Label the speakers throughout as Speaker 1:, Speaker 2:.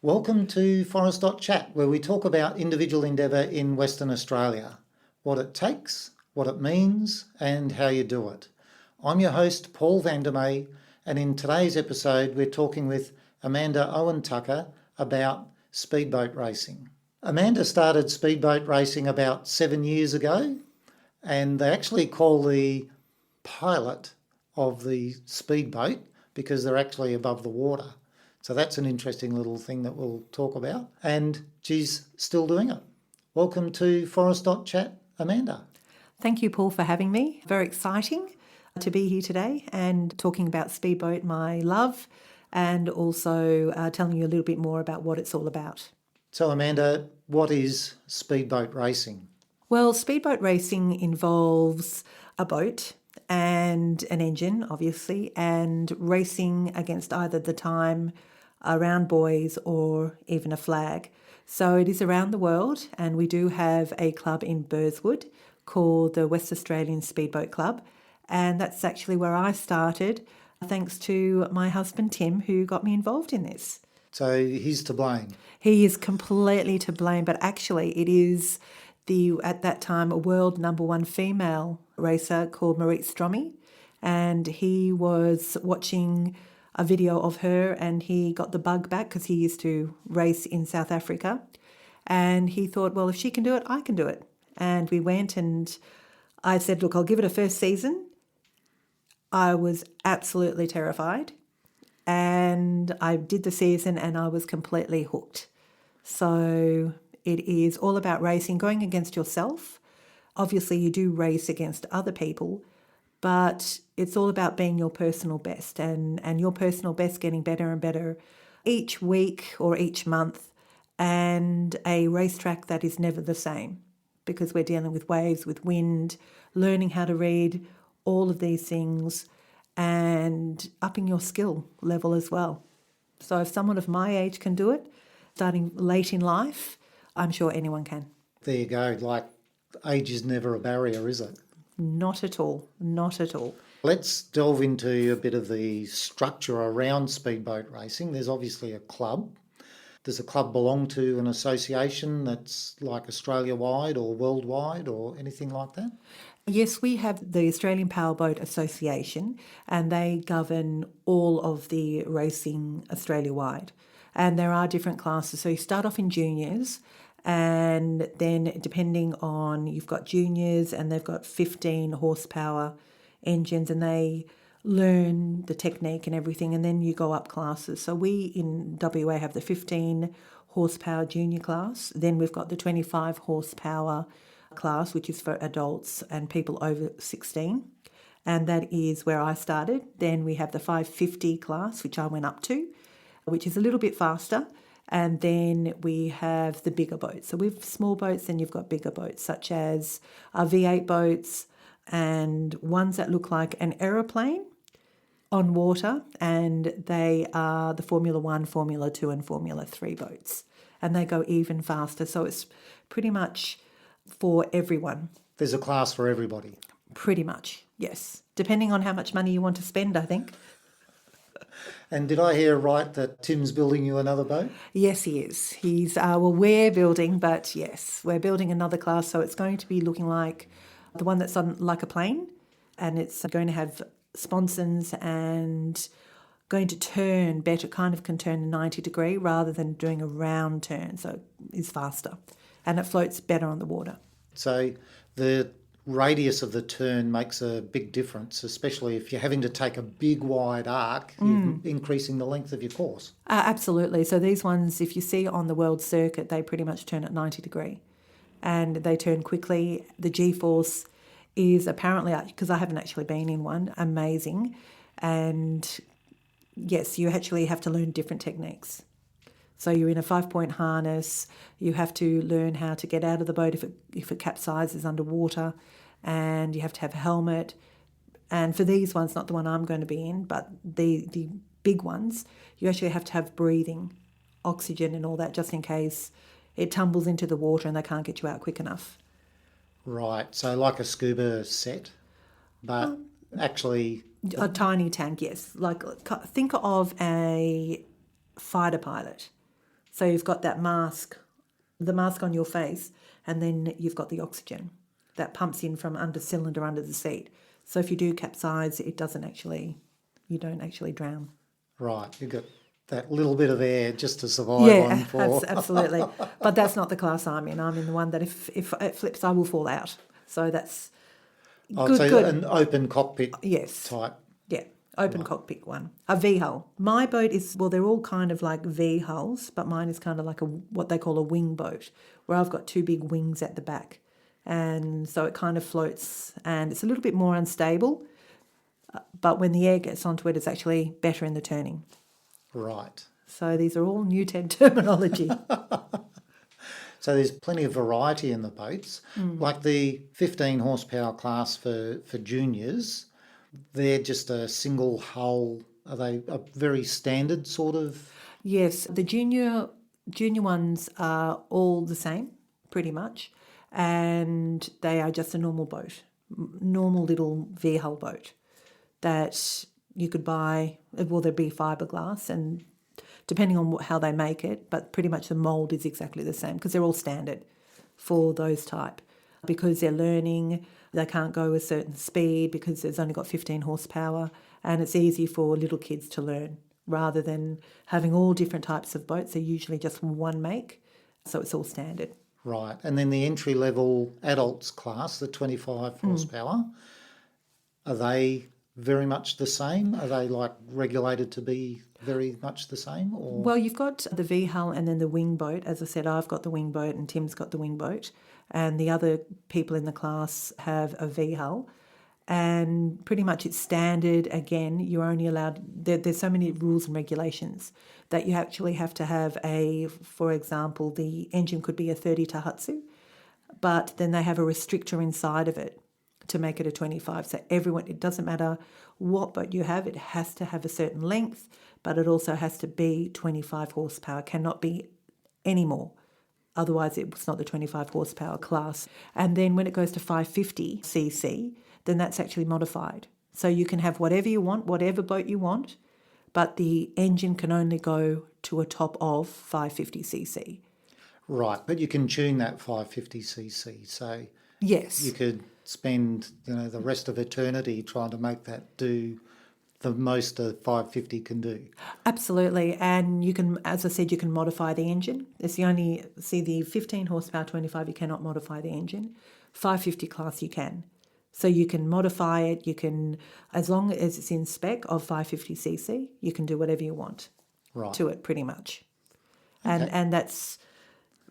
Speaker 1: Welcome to Forest.chat, where we talk about individual endeavour in Western Australia, what it takes, what it means, and how you do it. I'm your host, Paul Vandermeer, and in today's episode, we're talking with Amanda Owen-Tucker about speedboat racing. Amanda started speedboat racing about 7 years ago, and they actually call the pilot of the speedboat because they're actually above the water. So that's an interesting little thing that we'll talk about. And she's still doing it. Welcome to Forest.chat, Amanda.
Speaker 2: Thank you, Paul, for having me. Very exciting to be here today and talking about speedboat, my love, and also telling you a little bit more about what it's all about.
Speaker 1: So, Amanda, what is speedboat racing?
Speaker 2: Well, speedboat racing involves a boat and an engine, obviously, and racing against either the time, around buoys, or even a flag. So it is around the world, and we do have a club in Burswood called the West Australian Speedboat Club, and that's actually where I started, thanks to my husband Tim, who got me involved in this.
Speaker 1: So he's to blame.
Speaker 2: He is completely to blame, but actually it is at that time, a world number one female racer called Marit Stromme, and he was watching a video of her and he got the bug back because he used to race in South Africa, and he thought, well, if she can do it, I can do it. And we went, and I said, look, I'll give it a first season. I was absolutely terrified, and I did the season and I was completely hooked. So it is all about racing, going against yourself. Obviously, you do race against other people, but it's all about being your personal best and your personal best getting better and better each week or each month, and a racetrack that is never the same because we're dealing with waves, with wind, learning how to read, all of these things, and upping your skill level as well. So if someone of my age can do it, starting late in life, I'm sure anyone can.
Speaker 1: There you go. Like, age is never a barrier, is it?
Speaker 2: Not at all. Not at all.
Speaker 1: Let's delve into a bit of the structure around speedboat racing. There's obviously a club. Does a club belong to an association that's like Australia-wide or worldwide or anything like that?
Speaker 2: Yes, we have the Australian Powerboat Association, and they govern all of the racing Australia-wide. And there are different classes. So you start off in juniors, and then depending on, you've got juniors and they've got 15 horsepower engines, and they learn the technique and everything, and then you go up classes. So we in WA have the 15 horsepower junior class, then we've got the 25 horsepower class, which is for adults and people over 16, and that is where I started. Then we have the 550 class, which I went up to, which is a little bit faster. And then we have the bigger boats. So we've small boats, then you've got bigger boats, such as our V8 boats and ones that look like an aeroplane on water, and they are the Formula 1, Formula 2 and Formula 3 boats. And they go even faster. So it's pretty much for everyone.
Speaker 1: There's a class for everybody.
Speaker 2: Pretty much, yes. Depending on how much money you want to spend, I think.
Speaker 1: And did I hear right that Tim's building you another boat?
Speaker 2: Yes, he is. We're building, but yes, we're building another class. So it's going to be looking like the one that's on like a plane, and it's going to have sponsons and going to turn better, kind of can turn a 90 degree rather than doing a round turn. So it is faster and it floats better on the water.
Speaker 1: So the radius of the turn makes a big difference, especially if you're having to take a big wide arc, you're increasing the length of your course.
Speaker 2: Absolutely. So these ones, if you see on the world circuit, they pretty much turn at 90 degree and they turn quickly. The G-force is apparently, because I haven't actually been in one, amazing. And yes, you actually have to learn different techniques. So you're in a 5-point harness, you have to learn how to get out of the boat if it capsizes underwater, and you have to have a helmet. And for these ones, not the one I'm going to be in, but the big ones, you actually have to have breathing, oxygen and all that, just in case it tumbles into the water and they can't get you out quick enough.
Speaker 1: Right, so like a scuba set, but actually...
Speaker 2: A tiny tank, yes. Like, think of a fighter pilot. So you've got that mask, the mask on your face, and then you've got the oxygen that pumps in from under cylinder under the seat. So if you do capsize, you don't actually drown.
Speaker 1: Right, you've got that little bit of air just to survive
Speaker 2: Yeah,
Speaker 1: on for...
Speaker 2: absolutely. But that's not the class I'm in. I'm in the one that if it flips, I will fall out. So that's good.
Speaker 1: an open cockpit
Speaker 2: Yes.
Speaker 1: type.
Speaker 2: Yeah, open cockpit one. A V hull. My boat is, well, they're all kind of like V hulls, but mine is kind of like what they call a wing boat, where I've got two big wings at the back. And so it kind of floats, and it's a little bit more unstable, but when the air gets onto it, it's actually better in the turning.
Speaker 1: Right.
Speaker 2: So these are all new terminology.
Speaker 1: So there's plenty of variety in the boats. Like the 15 horsepower class for juniors, they're just a single hull. Are they a very standard sort of?
Speaker 2: Yes, the junior ones are all the same, pretty much, and they are just a normal boat, normal little V hull boat that you could buy. Well, there'd be fiberglass, and depending on how they make it, but pretty much the mould is exactly the same because they're all standard for those type. Because they're learning, they can't go a certain speed because it's only got 15 horsepower, and it's easy for little kids to learn rather than having all different types of boats. They're usually just one make, so it's all standard.
Speaker 1: Right. And then the entry level adults class, the 25 horsepower, are they very much the same? Are they like regulated to be very much the same? Or
Speaker 2: Well, you've got the V hull and then the wing boat. As I said, I've got the wing boat and Tim's got the wing boat, and the other people in the class have a V hull. And pretty much it's standard. Again, you're only allowed, there's so many rules and regulations that you actually have to have for example, the engine could be a 30 Tahatsu, but then they have a restrictor inside of it to make it a 25. So it doesn't matter what boat you have, it has to have a certain length, but it also has to be 25 horsepower, cannot be any more. Otherwise, it's not the 25 horsepower class. And then when it goes to 550cc, then that's actually modified. So you can have whatever you want, whatever boat you want, but the engine can only go to a top of 550cc.
Speaker 1: right, but you can tune that 550cc. So
Speaker 2: Yes.
Speaker 1: you could spend the rest of eternity trying to make that do the most a 550 can do.
Speaker 2: Absolutely. And you can, as I said, you can modify the engine. It's the 15 horsepower 25, you cannot modify the engine. 550 class you can. So you can modify it, you can, as long as it's in spec of 550cc, you can do whatever you want to it pretty much.
Speaker 1: Okay.
Speaker 2: And that's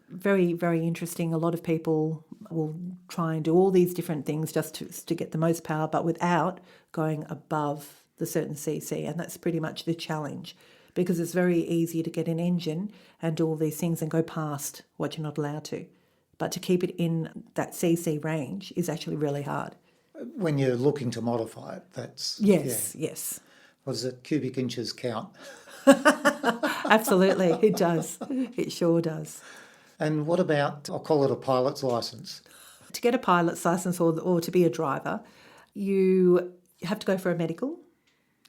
Speaker 2: very, very interesting. A lot of people will try and do all these different things just to get the most power, but without going above the certain cc. And that's pretty much the challenge, because it's very easy to get an engine and do all these things and go past what you're not allowed to. But to keep it in that cc range is actually really hard.
Speaker 1: When you're looking to modify it, that's...
Speaker 2: Yes,
Speaker 1: yeah.
Speaker 2: yes.
Speaker 1: What does it? Cubic inches count.
Speaker 2: Absolutely, it does. It sure does.
Speaker 1: And what about, I'll call it a pilot's licence?
Speaker 2: To get a pilot's license or to be a driver, you have to go for a medical,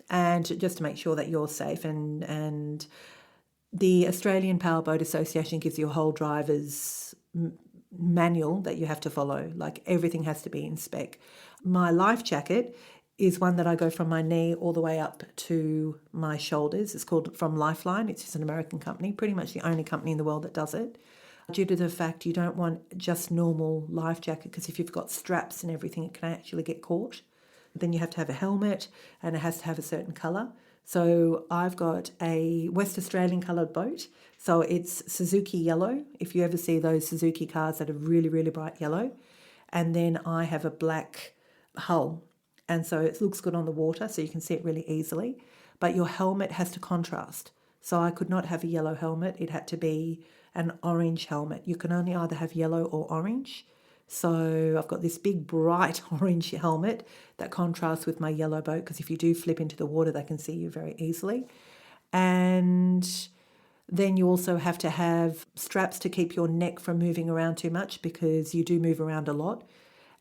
Speaker 2: and just to make sure that you're safe. And the Australian Powerboat Association gives you a whole driver's manual that you have to follow. Like, everything has to be in spec. My life jacket is one that I go from my knee all the way up to my shoulders. It's called From Lifeline. It's just an American company, pretty much the only company in the world that does it. Due to the fact you don't want just normal life jacket, because if you've got straps and everything, it can actually get caught. Then you have to have a helmet, and it has to have a certain colour. So I've got a West Australian coloured boat. So it's Suzuki yellow, if you ever see those Suzuki cars that are really, really bright yellow. And then I have a black hull. And so it looks good on the water, so you can see it really easily. But your helmet has to contrast. So I could not have a yellow helmet. It had to be an orange helmet. You can only either have yellow or orange. So I've got this big bright orange helmet that contrasts with my yellow boat, because if you do flip into the water, they can see you very easily. And then you also have to have straps to keep your neck from moving around too much, because you do move around a lot.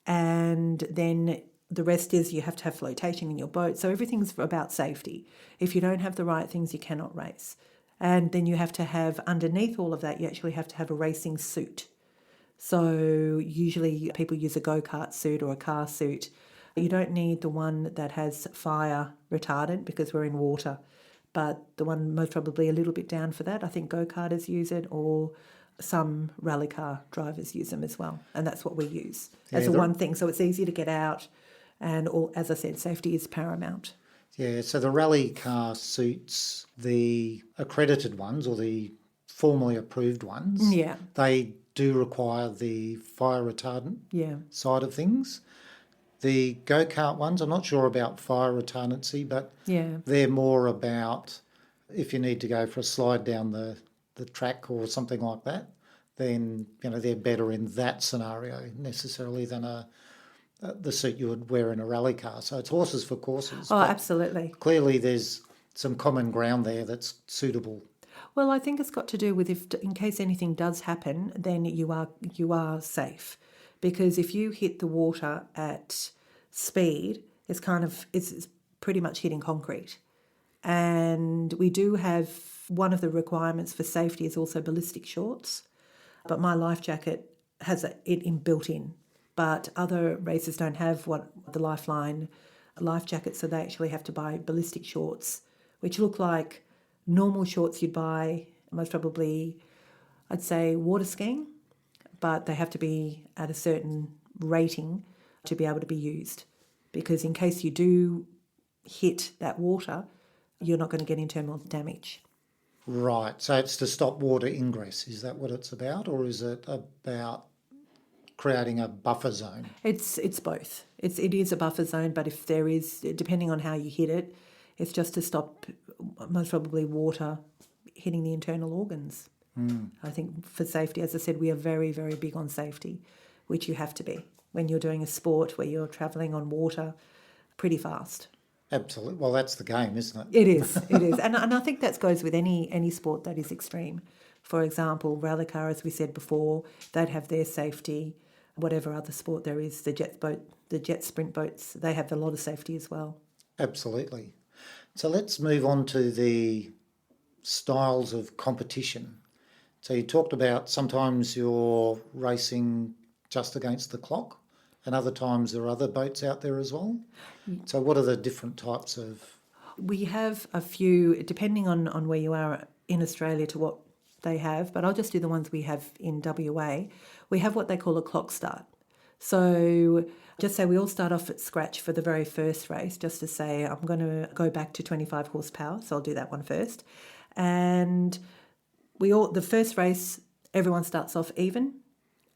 Speaker 2: And then the rest is you have to have flotation in your boat. So everything's about safety. If you don't have the right things, you cannot race. And then you have to have, underneath all of that, you actually have to have a racing suit. So usually people use a go-kart suit or a car suit. You don't need the one that has fire retardant because we're in water, but the one most probably a little bit down for that. I think go-karters use it, or some rally car drivers use them as well. And that's what we use as
Speaker 1: Yeah,
Speaker 2: a one thing. So it's easy to get out, and all, as I said, safety is paramount.
Speaker 1: Yeah, so the rally car suits, the accredited ones or the formally approved ones,
Speaker 2: Yeah,
Speaker 1: they do require the fire retardant
Speaker 2: yeah.
Speaker 1: side of things. The go-kart ones, I'm not sure about fire retardancy, but
Speaker 2: Yeah.
Speaker 1: they're more about if you need to go for a slide down the track or something like that, then they're better in that scenario necessarily than the suit you would wear in a rally car. So it's horses for courses.
Speaker 2: Oh,
Speaker 1: But
Speaker 2: absolutely.
Speaker 1: clearly there's some common ground there that's suitable.
Speaker 2: Well, I think it's got to do with, if in case anything does happen, then you are safe, because if you hit the water at speed, it's pretty much hitting concrete. And we do have, one of the requirements for safety is also ballistic shorts, but my life jacket has it built in. But other races don't have what the Lifeline life jackets, so they actually have to buy ballistic shorts, which look like normal shorts you'd buy, most probably, I'd say, water skiing, but they have to be at a certain rating to be able to be used. Because in case you do hit that water, you're not going to get internal damage.
Speaker 1: Right, so it's to stop water ingress. Is that what it's about, or is it about creating a buffer zone?
Speaker 2: It's both. It is a buffer zone, but if there is, depending on how you hit it, it's just to stop most probably water hitting the internal organs. I think for safety, as I said, we are very, very big on safety, which you have to be when you're doing a sport where you're travelling on water pretty fast.
Speaker 1: Absolutely. Well, that's the game, isn't it?
Speaker 2: It is, it is. And I think that goes with any sport that is extreme. For example, rally car, as we said before, they'd have their safety. Whatever other sport there is, the jet sprint boats, they have a lot of safety as well.
Speaker 1: Absolutely. So let's move on to the styles of competition. So you talked about sometimes you're racing just against the clock, and other times there are other boats out there as well. So what are the different types of...
Speaker 2: We have a few, depending on where you are in Australia to what they have, but I'll just do the ones we have in WA. We have what they call a clock start. So just say we all start off at scratch for the very first race, just to say I'm going to go back to 25 horsepower, so I'll do that one first. And the first race, everyone starts off even,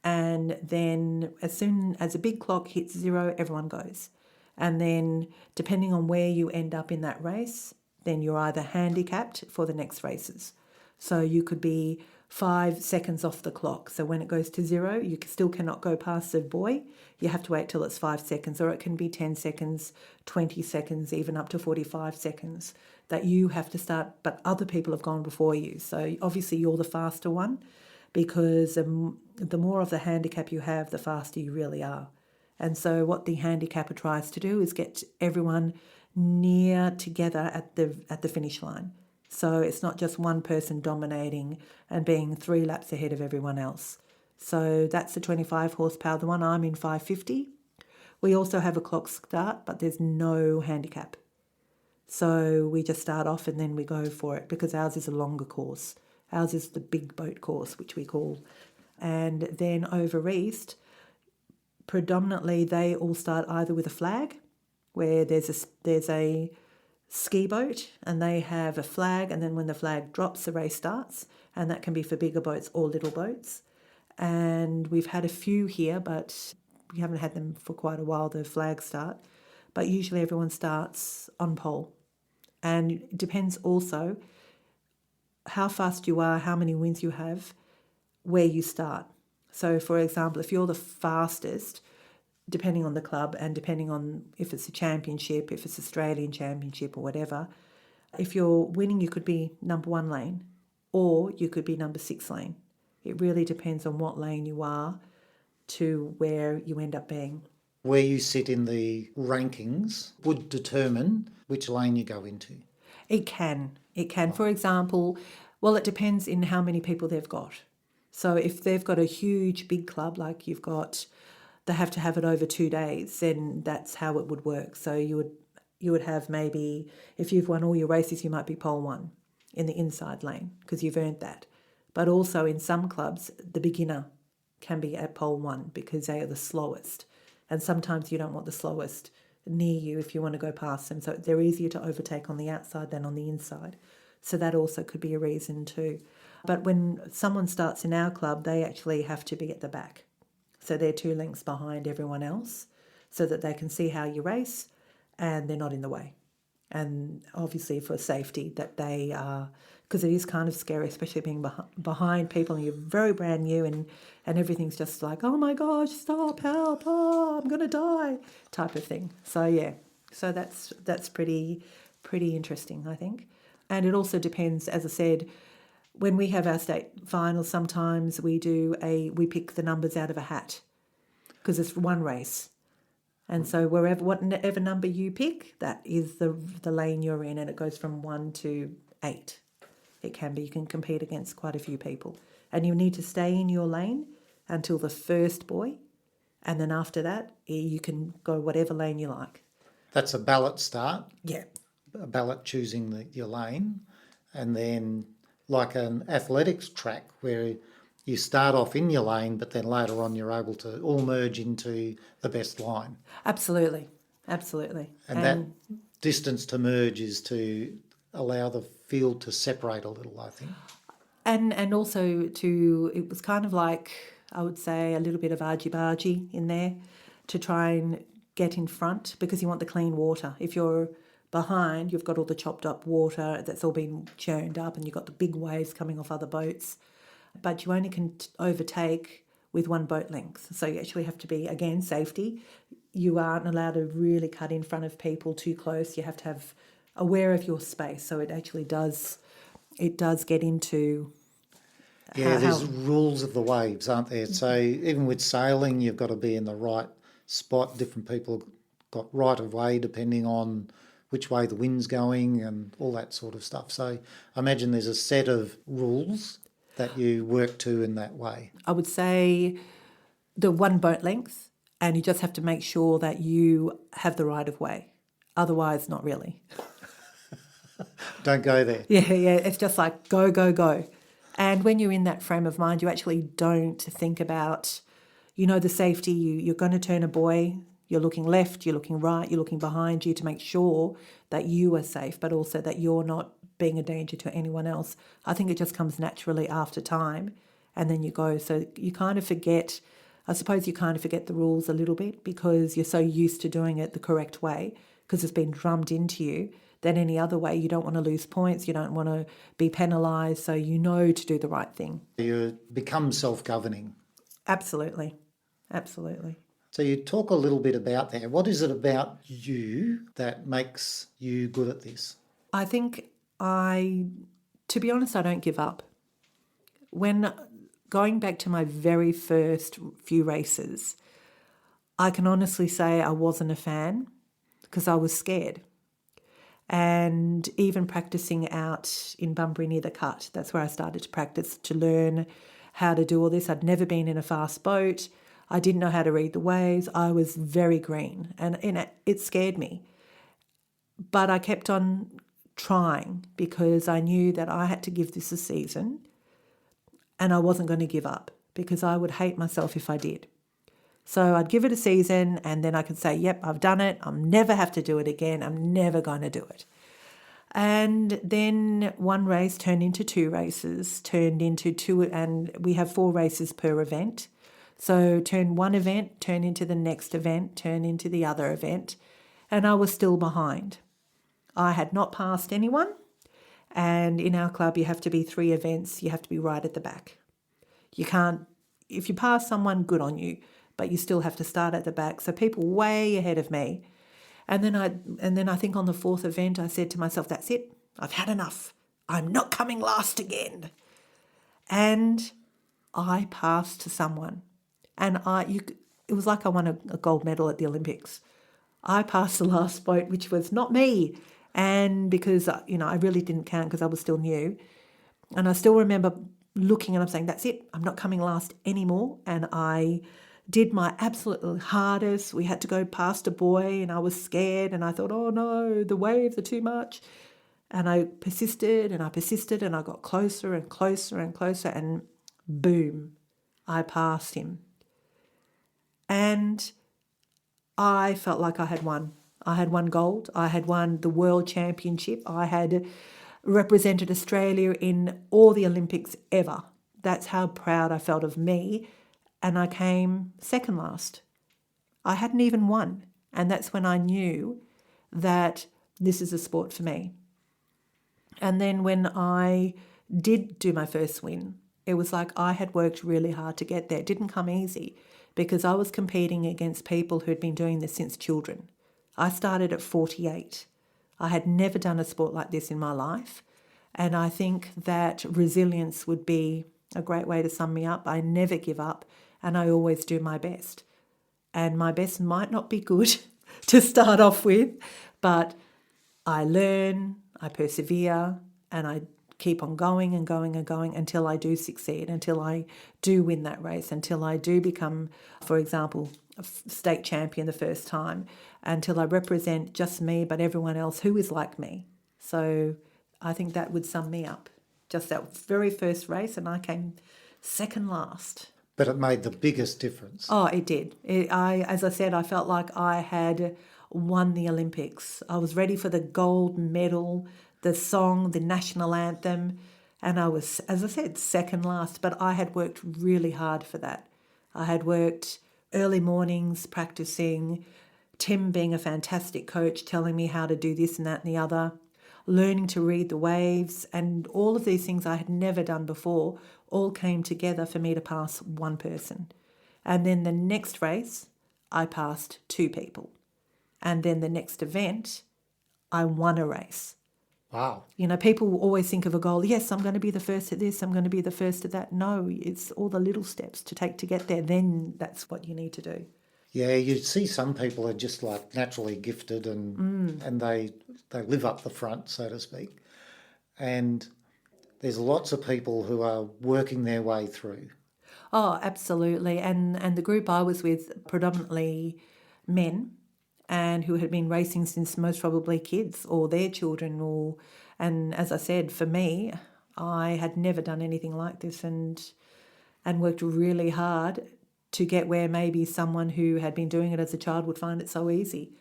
Speaker 2: and then as soon as a big clock hits 0, everyone goes. And then depending on where you end up in that race, then you're either handicapped for the next races. So you could be 5 seconds off the clock. So when it goes to 0, you still cannot go past the buoy. You have to wait till it's 5 seconds, or it can be 10 seconds, 20 seconds, even up to 45 seconds that you have to start, but other people have gone before you. So obviously you're the faster one, because the more of the handicap you have, the faster you really are. And so what the handicapper tries to do is get everyone near together at the finish line. So it's not just one person dominating and being 3 laps ahead of everyone else. So that's the 25 horsepower. The one I'm in, 550. We also have a clock start, but there's no handicap. So we just start off and then we go for it, because ours is a longer course. Ours is the big boat course, which we call. And then over east, predominantly they all start either with a flag, where there's a ski boat and they have a flag, and then when the flag drops, the race starts, and that can be for bigger boats or little boats. And we've had a few here, but we haven't had them for quite a while, the flag start. But usually everyone starts on pole. And it depends also how fast you are, how many wins you have, where you start. So, for example, if you're the fastest, depending on the club and depending on if it's a championship, if it's Australian championship or whatever, if you're winning, you could be number 1 lane, or you could be number 6 lane. It really depends on what lane you are to where you end up being.
Speaker 1: Where you sit in the rankings would determine which lane you go into.
Speaker 2: It can. For example, Well, it depends in how many people they've got. So if they've got a huge, big club, like they have to have it over 2 days, then that's how it would work. So you would have maybe, if you've won all your races, you might be pole one in the inside lane because you've earned that. But also in some clubs, the beginner can be at pole one because they are the slowest. And sometimes you don't want the slowest near you if you want to go past them. So they're easier to overtake on the outside than on the inside. So that also could be a reason too. But when someone starts in our club, they actually have to be at the back. So they're 2 lengths behind everyone else so that they can see how you race and they're not in the way. And obviously for safety that they are, because it is kind of scary, especially being behind people and you're very brand new and everything's just like, oh my gosh, stop, help, oh, I'm going to die type of thing. So yeah, so that's pretty interesting, I think. And it also depends, as I said, when we have our state finals, sometimes we pick the numbers out of a hat because it's one race. And so whatever number you pick, that is the lane you're in, and it goes from 1 to 8. It can be. You can compete against quite a few people. And you need to stay in your lane until the first boy, and then after that, you can go whatever lane you like.
Speaker 1: That's a ballot start.
Speaker 2: Yeah.
Speaker 1: A ballot choosing your lane, and then like an athletics track where you start off in your lane, but then later on you're able to all merge into the best line.
Speaker 2: Absolutely.
Speaker 1: And that distance to merge is to allow the field to separate a little, I think.
Speaker 2: And also it was kind of like, I would say, a little bit of argy-bargy in there to try and get in front because you want the clean water. If you're behind, you've got all the chopped up water that's all been churned up and you've got the big waves coming off other boats. But you only can overtake with 1 boat length. So you actually have to be, again, safety. You aren't allowed to really cut in front of people too close. You have to have aware of your space. So it actually does get into...
Speaker 1: there's rules of the waves, aren't there? So even with sailing, you've got to be in the right spot. Different people have got right of way depending on which way the wind's going and all that sort of stuff. So I imagine there's a set of rules that you work to in that way.
Speaker 2: I would say the 1 boat length, and you just have to make sure that you have the right of way. Otherwise, not really.
Speaker 1: Don't go there.
Speaker 2: Yeah, it's just like go. And when you're in that frame of mind, you actually don't think about, the safety. You're going to turn a buoy, you're looking left, you're looking right, you're looking behind you to make sure that you are safe, but also that you're not being a danger to anyone else. I think it just comes naturally after time, and then you go. So you kind of forget, the rules a little bit because you're so used to doing it the correct way because it's been drummed into you that any other way you don't want to lose points, you don't want to be penalised, so you know to do the right thing.
Speaker 1: You become self-governing.
Speaker 2: Absolutely.
Speaker 1: So you talk a little bit about that. What is it about you that makes you good at this?
Speaker 2: I think to be honest, I don't give up. When going back to my very first few races, I can honestly say I wasn't a fan because I was scared. And even practising out in Bunbury near the Cut, that's where I started to practice to learn how to do all this. I'd never been in a fast boat. I didn't know how to read the waves. I was very green and it scared me. But I kept on trying because I knew that I had to give this a season and I wasn't going to give up because I would hate myself if I did. So I'd give it a season and then I could say, yep, I've done it. I'll never have to do it again. I'm never going to do it. And then 1 race turned into 2 races, turned into 2, and we have 4 races per event. So turn one event, turn into the next event, turn into the other event, and I was still behind. I had not passed anyone, and in our club you have to be 3 events, you have to be right at the back. You can't, if you pass someone, good on you, but you still have to start at the back. So people way ahead of me. And then I think on the 4th event I said to myself, that's it, I've had enough. I'm not coming last again. And I passed to someone. And it was like I won a gold medal at the Olympics. I passed the last boat, which was not me. And because, I really didn't count because I was still new. And I still remember looking and I'm saying, that's it, I'm not coming last anymore. And I did my absolute hardest. We had to go past a boy and I was scared and I thought, oh no, the waves are too much. And I persisted and I persisted and I got closer and closer and closer and boom, I passed him. And I felt like I had won. I had won gold. I had won the World Championship. I had represented Australia in all the Olympics ever. That's how proud I felt of me. And I came second last. I hadn't even won. And that's when I knew that this is a sport for me. And then when I did do my first win, it was like I had worked really hard to get there. It didn't come easy because I was competing against people who'd been doing this since children. I started at 48. I had never done a sport like this in my life. And I think that resilience would be a great way to sum me up. I never give up and I always do my best. And my best might not be good to start off with, but I learn, I persevere, and I keep on going and going and going until I do succeed, until I do win that race, until I do become, for example, a state champion the first time, until I represent just me but everyone else who is like me. So I think that would sum me up. Just that very first race and I came second last.
Speaker 1: But it made the biggest difference.
Speaker 2: Oh, it did. As I said, I felt like I had won the Olympics. I was ready for the gold medal, the song, the National Anthem, and I was, as I said, second last. But I had worked really hard for that. I had worked early mornings practising, Tim being a fantastic coach, telling me how to do this and that and the other, learning to read the waves, and all of these things I had never done before all came together for me to pass one person. And then the next race, I passed two people. And then the next event, I won a race.
Speaker 1: Wow.
Speaker 2: You know, people always think of a goal, yes, I'm going to be the first at this, I'm going to be the first at that. No, it's all the little steps to take to get there. Then that's what you need to do.
Speaker 1: Yeah, you see some people are just like naturally gifted and they live up the front, so to speak. And there's lots of people who are working their way through.
Speaker 2: Oh, absolutely. And the group I was with, predominantly men, and who had been racing since most probably kids or their children. And as I said, for me, I had never done anything like this and worked really hard to get where maybe someone who had been doing it as a child would find it so easy.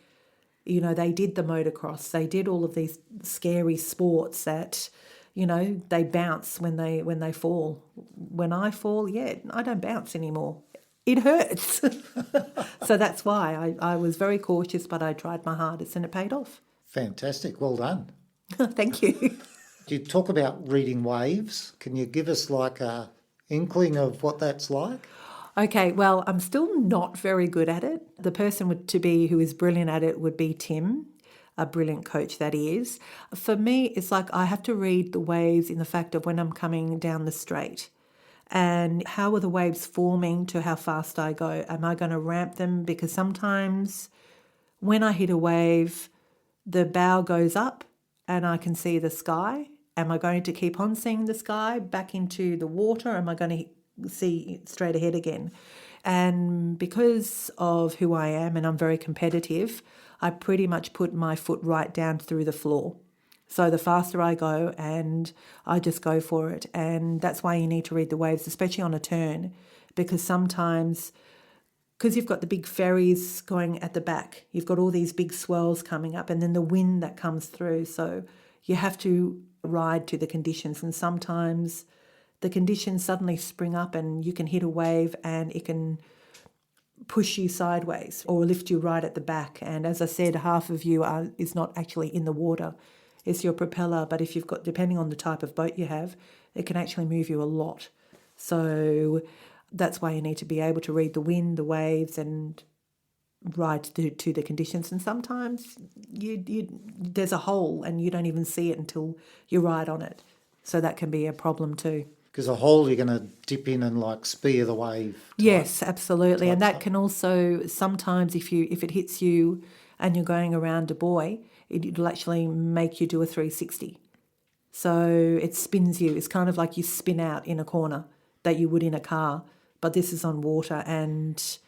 Speaker 2: You know, they did the motocross, they did all of these scary sports that, you know, they bounce when they fall. When I fall, I don't bounce anymore. It hurts. So that's why I was very cautious, but I tried my hardest and it paid off.
Speaker 1: Fantastic. Well done.
Speaker 2: Thank you.
Speaker 1: You talk about reading waves. Can you give us like a inkling of what that's like?
Speaker 2: Okay, well, I'm still not very good at it. The person who is brilliant at it would be Tim, a brilliant coach that he is. For me, it's like I have to read the waves in the fact of when I'm coming down the straight. And how are the waves forming to how fast I go? Am I going to ramp them? Because sometimes when I hit a wave, the bow goes up and I can see the sky. Am I going to keep on seeing the sky back into the water? Am I going to see straight ahead again? And because of who I am and I'm very competitive, I pretty much put my foot right down through the floor. So the faster I go and I just go for it. And that's why you need to read the waves, especially on a turn, because sometimes, because you've got the big ferries going at the back, you've got all these big swells coming up and then the wind that comes through. So you have to ride to the conditions, and sometimes the conditions suddenly spring up and you can hit a wave and it can push you sideways or lift you right at the back. And as I said, half of you is not actually in the water. It's your propeller, but if you've got, depending on the type of boat you have, it can actually move you a lot. So that's why you need to be able to read the wind, the waves, and ride to the conditions. And sometimes there's a hole and you don't even see it until you ride on it. So that can be a problem too.
Speaker 1: Because a hole you're going to dip in and like spear the wave.
Speaker 2: Yes, absolutely. And that can also sometimes if it hits you and you're going around a buoy, it'll actually make you do a 360. So it spins you. It's kind of like you spin out in a corner that you would in a car, but this is on water, and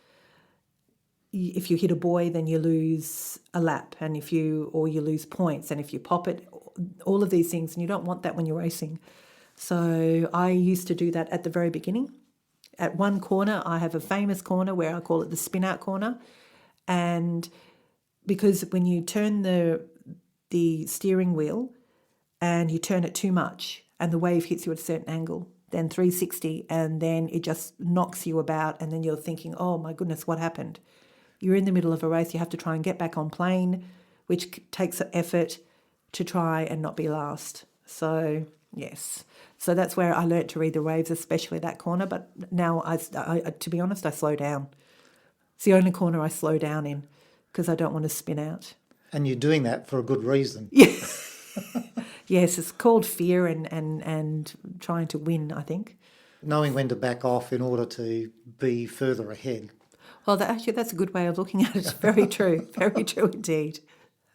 Speaker 2: if you hit a buoy, then you lose a lap, and you lose points, and if you pop it, all of these things, and you don't want that when you're racing. So I used to do that at the very beginning. At one corner, I have a famous corner where I call it the spin out corner, and because when you turn the steering wheel and you turn it too much and the wave hits you at a certain angle, then 360, and then it just knocks you about, and then you're thinking, oh my goodness, what happened? You're in the middle of a race, you have to try and get back on plane, which takes effort to try and not be last. So, yes. So that's where I learnt to read the waves, especially that corner, but now, I to be honest, I slow down. It's the only corner I slow down in because I don't want to spin out.
Speaker 1: And you're doing that for a good reason.
Speaker 2: Yes, it's called fear and trying to win, I think.
Speaker 1: Knowing when to back off in order to be further ahead.
Speaker 2: Well, that's a good way of looking at it. Very true. Very true indeed.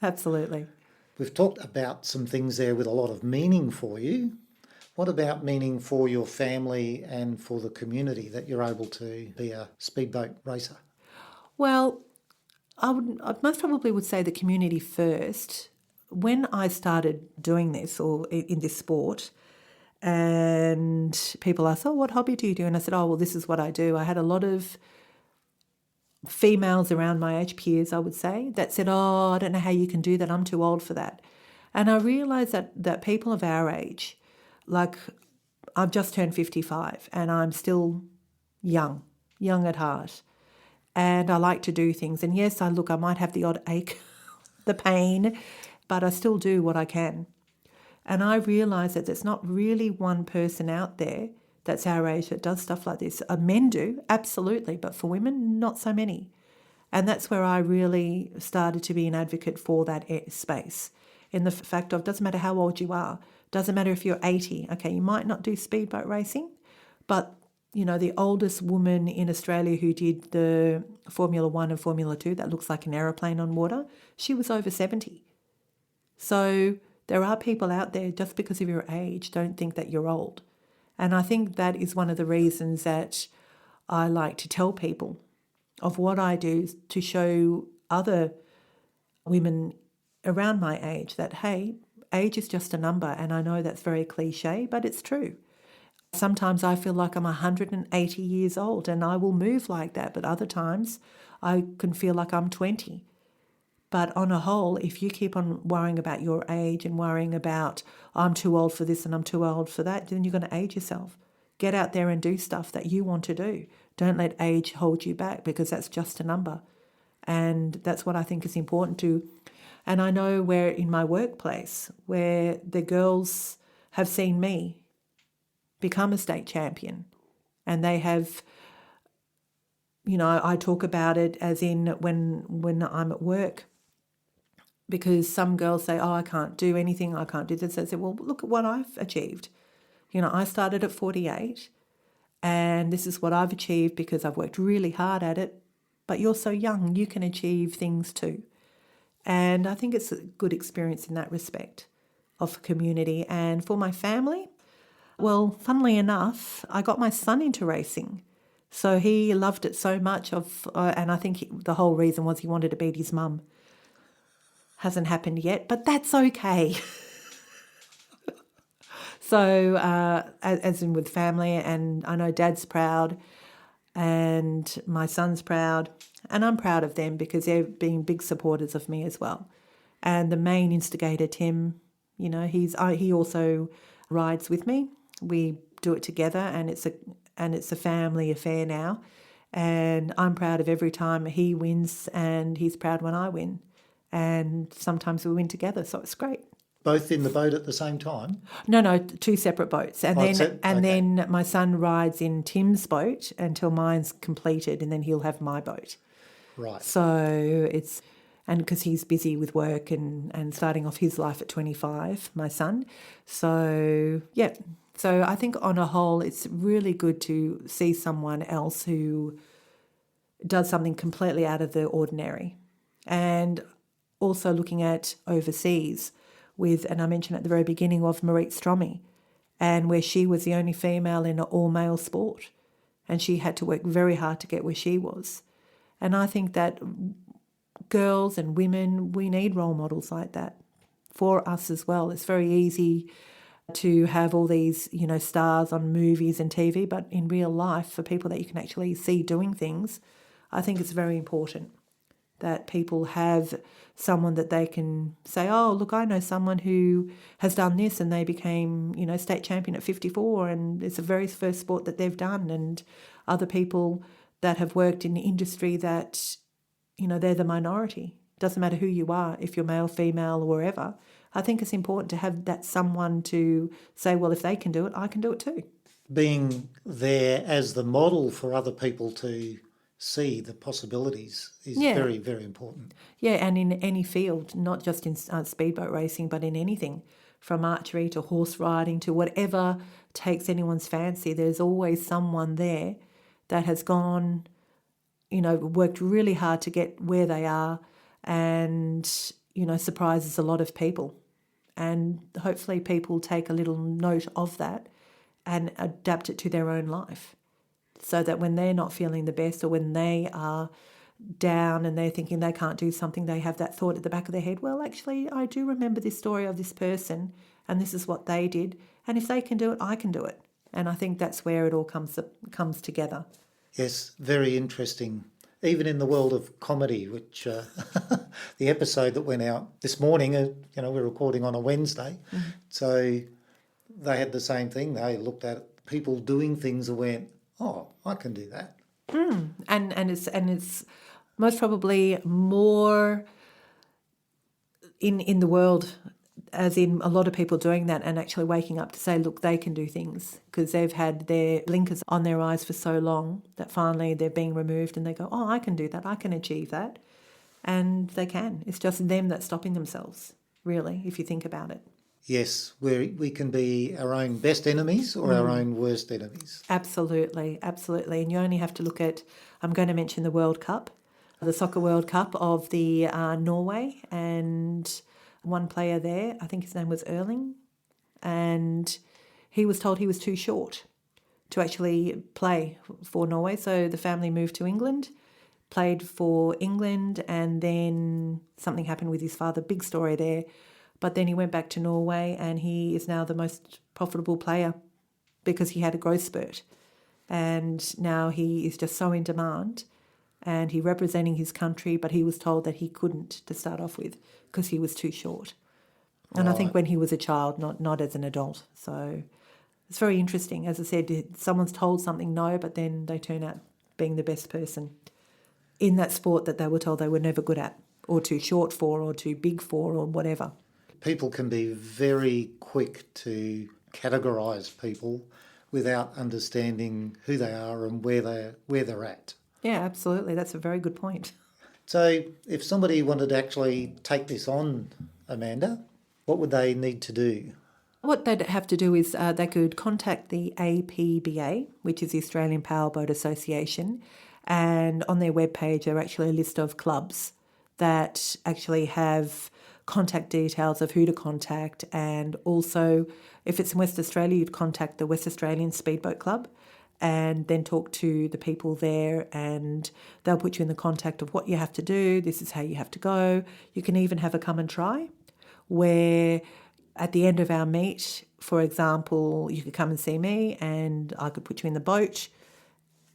Speaker 2: Absolutely.
Speaker 1: We've talked about some things there with a lot of meaning for you. What about meaning for your family and for the community that you're able to be a speedboat racer?
Speaker 2: Well, I most probably would say the community first. When I started doing this or in this sport, and people asked, oh, what hobby do you do? And I said, oh, well, this is what I do. I had a lot of females around my age, peers, I would say, that said, oh, I don't know how you can do that. I'm too old for that. And I realised that people of our age, like I've just turned 55 and I'm still young at heart. And I like to do things. And yes, I might have the odd ache, the pain, but I still do what I can. And I realise that there's not really one person out there that's our age that does stuff like this. Men do, absolutely, but for women, not so many. And that's where I really started to be an advocate for that space, in the fact of doesn't matter how old you are, doesn't matter if you're 80. Okay, you might not do speedboat racing, but the oldest woman in Australia who did the Formula 1 and Formula 2, that looks like an aeroplane on water, she was over 70. So there are people out there, just because of your age, don't think that you're old. And I think that is one of the reasons that I like to tell people of what I do, to show other women around my age that, hey, age is just a number. And I know that's very cliche, but it's true. Sometimes I feel like I'm 180 years old and I will move like that. But other times I can feel like I'm 20. But on a whole, if you keep on worrying about your age and worrying about, I'm too old for this and I'm too old for that, then you're going to age yourself. Get out there and do stuff that you want to do. Don't let age hold you back, because that's just a number. And that's what I think is important to. And I know where in my workplace, where the girls have seen me become a state champion, and they have, I talk about it as in when I'm at work. Because some girls say, oh, I can't do anything, I can't do this. I say, well, look at what I've achieved. I started at 48 and this is what I've achieved because I've worked really hard at it. But you're so young, you can achieve things too. And I think it's a good experience in that respect of community. And for my family, well, funnily enough, I got my son into racing. So he loved it so much, and I think the whole reason was he wanted to beat his mum. Hasn't happened yet, but that's okay. So as in with family, and I know Dad's proud and my son's proud, and I'm proud of them because they've been big supporters of me as well. And the main instigator, Tim, he also rides with me. We do it together, and it's a family affair now. And I'm proud of every time he wins, and he's proud when I win. And sometimes we win together, so it's great.
Speaker 1: Both in the boat at the same time?
Speaker 2: No, two separate boats. And then my son rides in Tim's boat until mine's completed, and then he'll have my boat.
Speaker 1: Right.
Speaker 2: So because he's busy with work and starting off his life at 25, my son. So, yeah. So I think on a whole, it's really good to see someone else who does something completely out of the ordinary. And also looking at overseas, with, and I mentioned at the very beginning, of Marit Stromme, and where she was the only female in an all-male sport, and she had to work very hard to get where she was. And I think that girls and women, we need role models like that for us as well. It's very easy to have all these, stars on movies and TV, but in real life, for people that you can actually see doing things, I think it's very important that people have someone that they can say, oh, look, I know someone who has done this and they became, state champion at 54, and it's the very first sport that they've done, and other people that have worked in the industry that, they're the minority. Doesn't matter who you are, if you're male, female, or wherever. I think it's important to have that someone to say, well, if they can do it, I can do it too.
Speaker 1: Being there as the model for other people to see the possibilities is very, very important.
Speaker 2: Yeah, and in any field, not just in speedboat racing, but in anything, from archery to horse riding to whatever takes anyone's fancy, there's always someone there that has gone, worked really hard to get where they are, and, surprises a lot of people. And hopefully people take a little note of that and adapt it to their own life, so that when they're not feeling the best, or when they are down and they're thinking they can't do something, they have that thought at the back of their head, well, actually, I do remember this story of this person, and this is what they did, and if they can do it, I can do it. And I think that's where it all comes together.
Speaker 1: Yes, very interesting. Even in the world of comedy, which the episode that went out this morning, we're recording on a Wednesday, so they had the same thing. They looked at people doing things and went, oh, I can do that.
Speaker 2: And it's most probably more in the world, as in a lot of people doing that and actually waking up to say, look, they can do things, because they've had their blinkers on their eyes for so long that finally they're being removed and they go, oh, I can do that, I can achieve that. And they can. It's just them that's stopping themselves, really, if you think about it.
Speaker 1: Yes, we can be our own best enemies or our own worst enemies.
Speaker 2: Absolutely, absolutely. And you only have to look at, I'm going to mention the World Cup, the Soccer World Cup of the Norway, and one player there, I think his name was Erling, and he was told he was too short to actually play for Norway. So the family moved to England, played for England, and then something happened with his father. Big story there. But then he went back to Norway, and he is now the most profitable player because he had a growth spurt. And now he is just so in demand, and he representing his country, but he was told that he couldn't to start off with because he was too short. And right. I think when he was a child, not as an adult. So it's very interesting. As I said, someone's told something no, but then they turn out being the best person in that sport that they were told they were never good at, or too short for, or too big for, or whatever.
Speaker 1: People can be very quick to categorise people without understanding who they are and where they're at.
Speaker 2: Yeah, absolutely. That's a very good point.
Speaker 1: So if somebody wanted to actually take this on, Amanda, what would they need to do?
Speaker 2: What they'd have to do is they could contact the APBA, which is the Australian Powerboat Association, and on their webpage there are actually a list of clubs that actually have contact details of who to contact, and also if it's in West Australia, you'd contact the West Australian Speedboat Club and then talk to the people there, and they'll put you in the contact of what you have to do. This is how you have to go. You can even have a come and try, where at the end of our meet, for example, you could come and see me and I could put you in the boat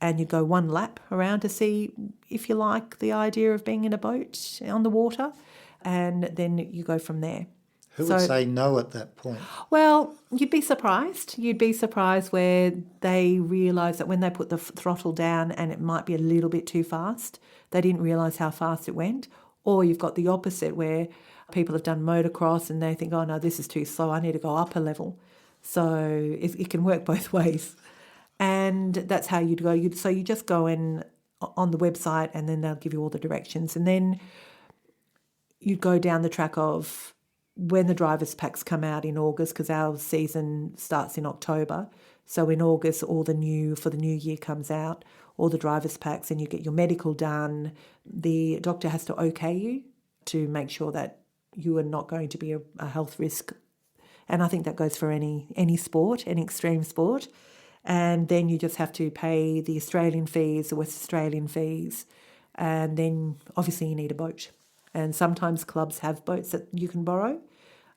Speaker 2: and you'd go one lap around to see if you like the idea of being in a boat on the water, and then you go from there.
Speaker 1: Who would say no at that point?
Speaker 2: Well, you'd be surprised. You'd be surprised where they realise that when they put the throttle down and it might be a little bit too fast, they didn't realise how fast it went. Or you've got the opposite where people have done motocross and they think, oh no, this is too slow, I need to go up a level. So it can work both ways. And that's how you'd go. So you just go in on the website and then they'll give you all the directions. And then you'd go down the track of when the drivers' packs come out in August, because our season starts in October. So in August, all the new for the new year comes out, all the drivers' packs, and you get your medical done. The doctor has to okay you to make sure that you are not going to be a health risk. And I think that goes for any sport, any extreme sport. And then you just have to pay the Australian fees, the West Australian fees, and then obviously you need a boat. And sometimes clubs have boats that you can borrow,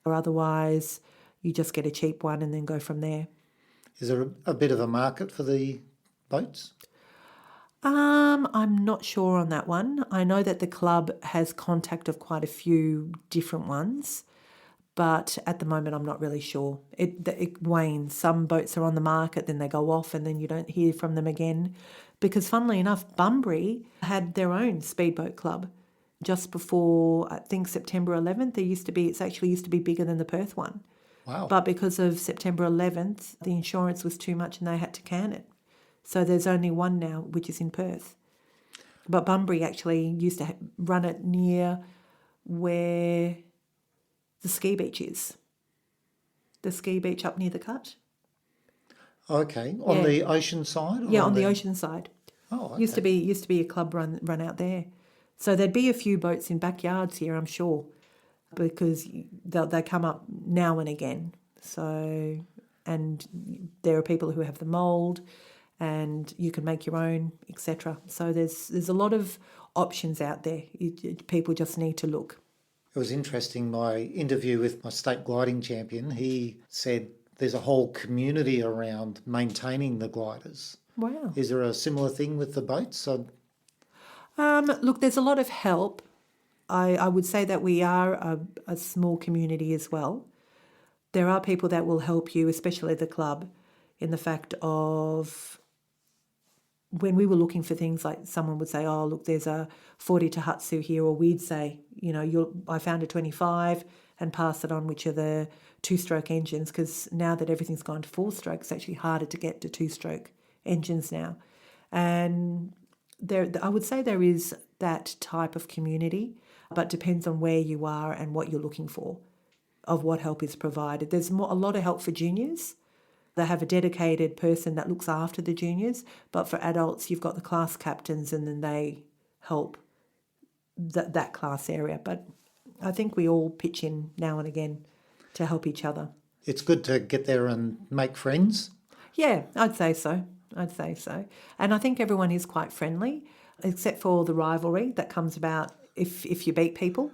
Speaker 2: or otherwise you just get a cheap one and then go from there.
Speaker 1: Is there a bit of a market for the boats?
Speaker 2: I'm not sure on that one. I know that the club has contact of quite a few different ones, but at the moment I'm not really sure. It wanes. Some boats are on the market, then they go off, and then you don't hear from them again. Because funnily enough, Bunbury had their own speedboat club just before, I think, September 11th. It actually used to be bigger than the Perth one.
Speaker 1: Wow.
Speaker 2: But because of September 11th, the insurance was too much and they had to can it. So there's only one now, which is in Perth. But Bunbury actually used to run it near where the ski beach is. The ski beach up near the Cut.
Speaker 1: Okay, on the ocean side?
Speaker 2: Yeah, on the ocean side.
Speaker 1: Oh, okay.
Speaker 2: Used to be a club run out there. So there'd be a few boats in backyards here, I'm sure, because they come up now and again. So, and there are people who have the mould, and you can make your own, etc. So there's a lot of options out there. People just need to look.
Speaker 1: It was interesting, my interview with my state gliding champion, he said there's a whole community around maintaining the gliders.
Speaker 2: Wow.
Speaker 1: Is there a similar thing with the boats?
Speaker 2: Look, there's a lot of help. I would say that we are a small community as well. There are people that will help you, especially the club, in the fact of when we were looking for things, like someone would say, oh, look, there's a 40 Tohatsu here, or we'd say, I found a 25 and pass it on, which are the two-stroke engines, because now that everything's gone to four-stroke, it's actually harder to get to two-stroke engines now. And I would say there is that type of community, but depends on where you are and what you're looking for, of what help is provided. There's a lot of help for juniors. They have a dedicated person that looks after the juniors, but for adults, you've got the class captains, and then they help that class area. But I think we all pitch in now and again to help each other.
Speaker 1: It's good to get there and make friends.
Speaker 2: Yeah, I'd say so. And I think everyone is quite friendly, except for the rivalry that comes about if you beat people,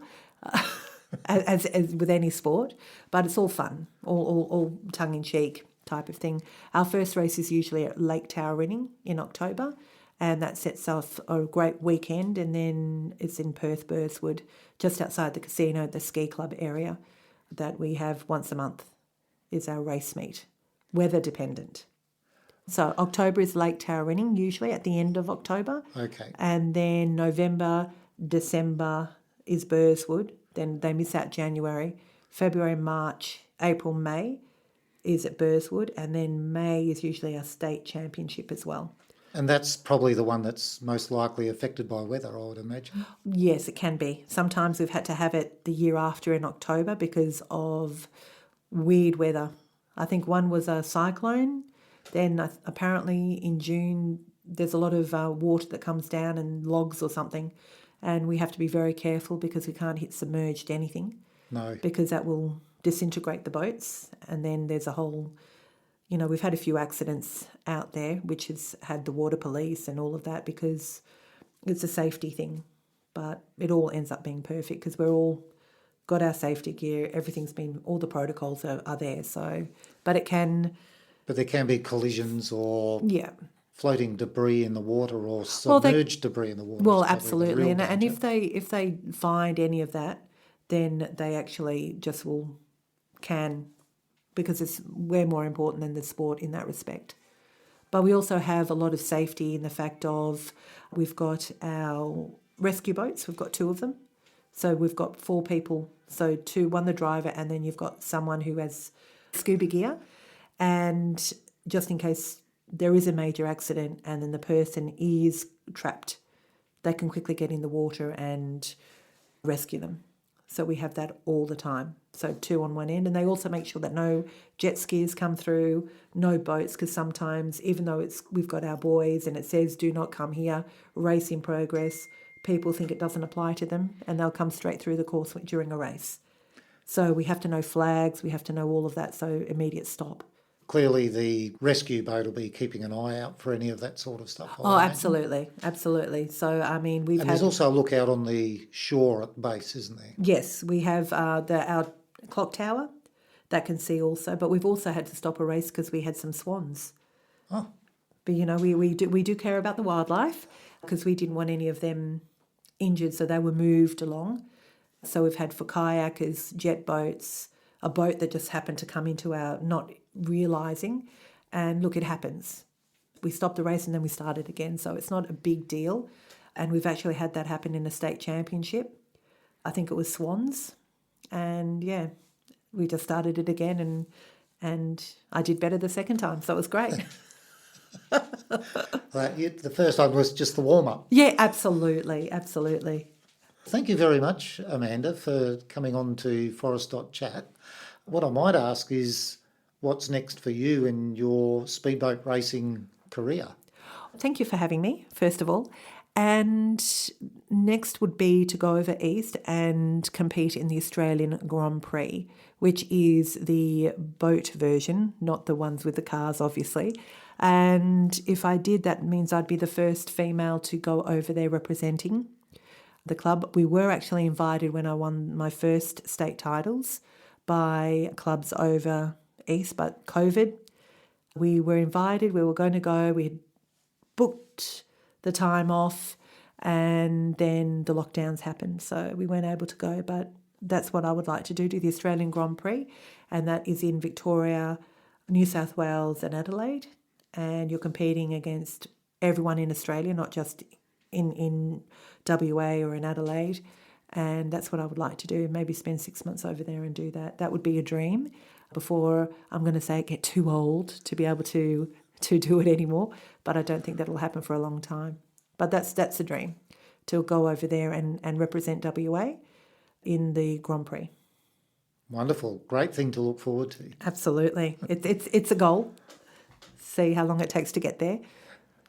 Speaker 2: as with any sport. But it's all fun, all tongue-in-cheek type of thing. Our first race is usually at Lake Tauranga in October, and that sets off a great weekend. And then it's in Perth, Burswood, just outside the casino, the ski club area, that we have once a month is our race meet, weather dependent. So October is Lake Tauranga, usually at the end of October.
Speaker 1: Okay.
Speaker 2: And then November, December is Burswood. Then they miss out January. February, March, April, May is at Burswood. And then May is usually our state championship as well.
Speaker 1: And that's probably the one that's most likely affected by weather, I would imagine.
Speaker 2: Yes, it can be. Sometimes we've had to have it the year after in October because of weird weather. I think one was a cyclone. Then apparently in June there's a lot of water that comes down and logs or something, and we have to be very careful because we can't hit submerged anything.
Speaker 1: No.
Speaker 2: Because that will disintegrate the boats. And then there's a whole, we've had a few accidents out there which has had the water police and all of that because it's a safety thing. But it all ends up being perfect because we're all got our safety gear. All the protocols are there. So, but there can be
Speaker 1: collisions or
Speaker 2: yeah,
Speaker 1: floating debris in the water or submerged debris in the water.
Speaker 2: Well, absolutely. And if they find any of that, then they actually just can, because we're more important than the sport in that respect. But we also have a lot of safety in the fact of we've got our rescue boats. We've got two of them. So we've got 4 people. So one the driver, and then you've got someone who has scuba gear. And just in case there is a major accident and then the person is trapped, they can quickly get in the water and rescue them. So we have that all the time. So 2 on one end. And they also make sure that no jet skis come through, no boats, because sometimes, even though we've got our buoys and it says do not come here, race in progress, people think it doesn't apply to them and they'll come straight through the course during a race. So we have to know flags, we have to know all of that, so immediate stop.
Speaker 1: Clearly the rescue boat will be keeping an eye out for any of that sort of stuff.
Speaker 2: Oh,
Speaker 1: I imagine.
Speaker 2: absolutely, absolutely. So, I mean, we've
Speaker 1: And
Speaker 2: had...
Speaker 1: there's also a lookout on the shore at the base, isn't there?
Speaker 2: Yes, we have our clock tower that can see also, but we've also had to stop a race because we had some swans.
Speaker 1: Oh,
Speaker 2: But, you know, we do care about the wildlife because we didn't want any of them injured, so they were moved along. So we've had for kayakers, jet boats, a boat that just happened to come into our not realising. And look, it happens. We stopped the race and then we started again, so it's not a big deal. And we've actually had that happen in a state championship. I think it was swans. And yeah, we just started it again and I did better the second time, so it was great.
Speaker 1: the first one was just the warm-up.
Speaker 2: Yeah, absolutely, absolutely.
Speaker 1: Thank you very much, Amanda, for coming on to Forest.chat. What I might ask is, what's next for you in your speedboat racing career?
Speaker 2: Thank you for having me, first of all. And next would be to go over east and compete in the Australian Grand Prix, which is the boat version, not the ones with the cars, obviously. And if I did, that means I'd be the first female to go over there representing the club. We were actually invited when I won my first state titles by clubs over east, but COVID, we were invited, we were going to go, we had booked the time off, and then the lockdowns happened, so we weren't able to go. But that's what I would like to do the Australian Grand Prix, and that is in Victoria, New South Wales and Adelaide, and you're competing against everyone in Australia, not just in WA or in Adelaide, and that's what I would like to do, maybe spend 6 months over there and do that. That would be a dream before, I'm going to say, get too old to be able to do it anymore, but I don't think that'll happen for a long time. But that's a dream, to go over there and represent WA in the Grand Prix.
Speaker 1: Wonderful. Great thing to look forward to.
Speaker 2: Absolutely. It's a goal. See how long it takes to get there.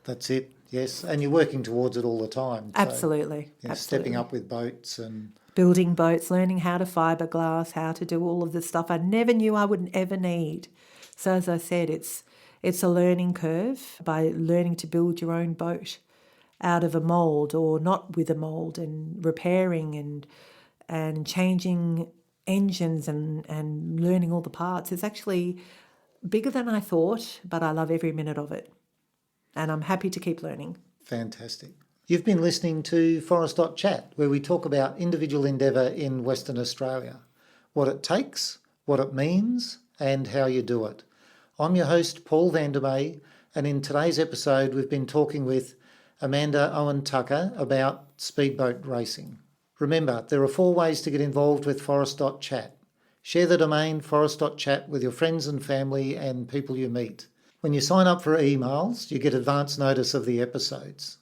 Speaker 1: That's it, yes. And you're working towards it all the time. So,
Speaker 2: Absolutely. Absolutely.
Speaker 1: Stepping up with boats and...
Speaker 2: building boats, learning how to fiberglass, how to do all of this stuff I never knew I would ever need. So as I said, it's a learning curve by learning to build your own boat out of a mould or not with a mould, and repairing and changing engines and learning all the parts. It's actually bigger than I thought, but I love every minute of it. And I'm happy to keep learning.
Speaker 1: Fantastic. You've been listening to Forest.chat, where we talk about individual endeavour in Western Australia, what it takes, what it means, and how you do it. I'm your host, Paul Vandermeer, and in today's episode we've been talking with Amanda Owen-Tucker about speedboat racing. Remember, there are 4 ways to get involved with Forest.chat. Share the domain Forest.chat with your friends and family and people you meet. When you sign up for emails, you get advance notice of the episodes.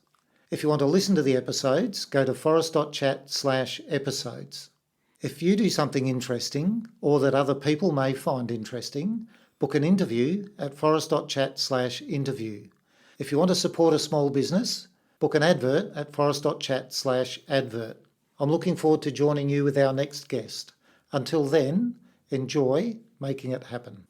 Speaker 1: If you want to listen to the episodes, go to forest.chat/episodes. If you do something interesting or that other people may find interesting, book an interview at forest.chat/interview. If you want to support a small business, book an advert at forest.chat/advert. I'm looking forward to joining you with our next guest. Until then, enjoy making it happen.